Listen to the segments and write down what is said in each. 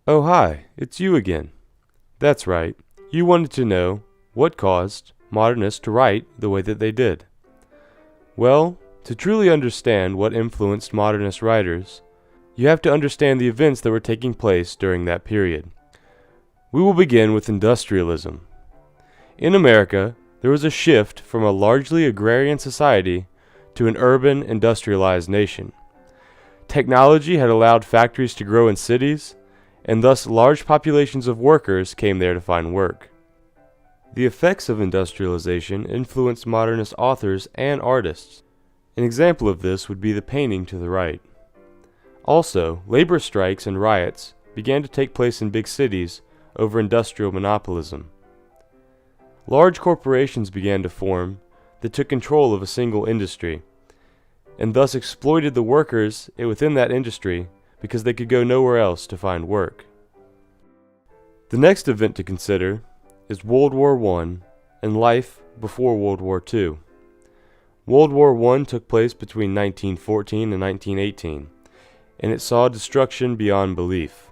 Oh hi, it's you again. That's right, you wanted to know what caused modernists to write the way that they did. Well, to truly understand what influenced modernist writers, you have to understand the events that were taking place during that period. We will begin with industrialism. In America, there was a shift from a largely agrarian society to an urban, industrialized nation. Technology had allowed factories to grow in cities, and thus large populations of workers came there to find work. The effects of industrialization influenced modernist authors and artists. An example of this would be the painting to the right. Also, labor strikes and riots began to take place in big cities over industrial monopolism. Large corporations began to form that took control of a single industry, and thus exploited the workers within that industry because they could go nowhere else to find work. The next event to consider is World War I and life before World War II. World War I took place between 1914 and 1918, and it saw destruction beyond belief.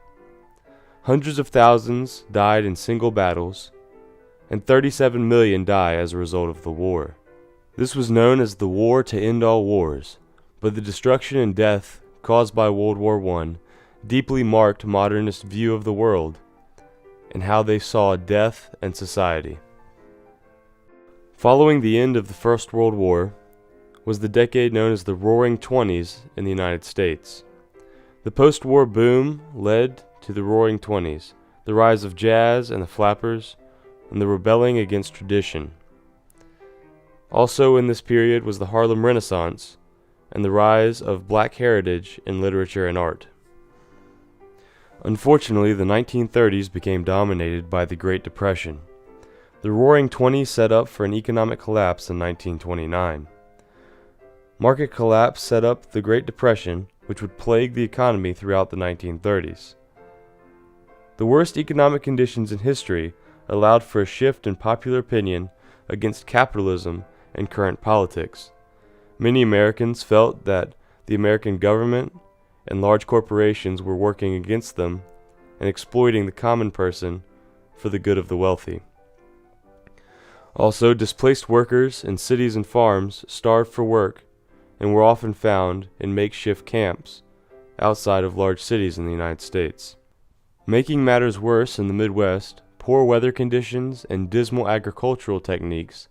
Hundreds of thousands died in single battles, and 37 million died as a result of the war. This was known as the War to End All Wars, but the destruction and death caused by World War I deeply marked modernist view of the world and how they saw death and society. Following the end of the First World War was the decade known as the Roaring Twenties in the United States. The post-war boom led to the Roaring Twenties, the rise of jazz and the flappers, and the rebelling against tradition. Also in this period was the Harlem Renaissance and the rise of black heritage in literature and art. Unfortunately, the 1930s became dominated by the Great Depression. The Roaring Twenties set up for an economic collapse in 1929. Market collapse set up the Great Depression, which would plague the economy throughout the 1930s. The worst economic conditions in history allowed for a shift in popular opinion against capitalism and current politics. Many Americans felt that the American government and large corporations were working against them and exploiting the common person for the good of the wealthy. Also, displaced workers in cities and farms starved for work and were often found in makeshift camps outside of large cities in the United States. Making matters worse in the Midwest, poor weather conditions and dismal agricultural techniques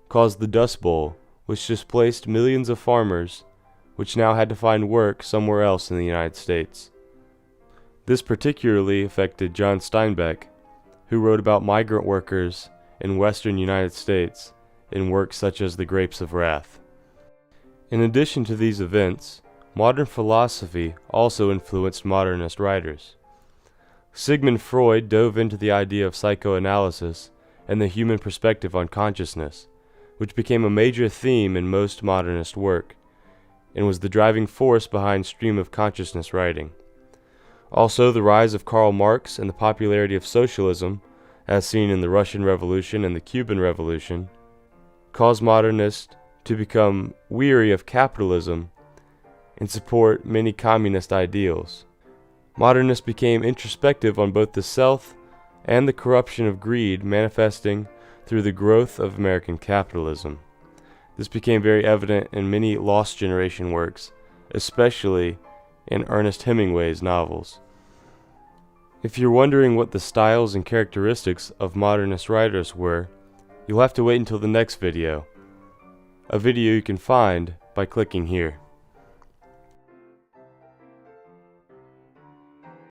caused the Dust Bowl, which displaced millions of farmers, which now had to find work somewhere else in the United States. This particularly affected John Steinbeck, who wrote about migrant workers in western United States in works such as The Grapes of Wrath. In addition to these events, modern philosophy also influenced modernist writers. Sigmund Freud dove into the idea of psychoanalysis and the human perspective on consciousness, which became a major theme in most modernist work, and was the driving force behind stream of consciousness writing. Also, the rise of Karl Marx and the popularity of socialism, as seen in the Russian Revolution and the Cuban Revolution, caused modernists to become weary of capitalism and support many communist ideals. Modernists became introspective on both the self and the corruption of greed manifesting through the growth of American capitalism. This became very evident in many Lost Generation works, especially in Ernest Hemingway's novels. If you're wondering what the styles and characteristics of modernist writers were, you'll have to wait until the next video, a video you can find by clicking here.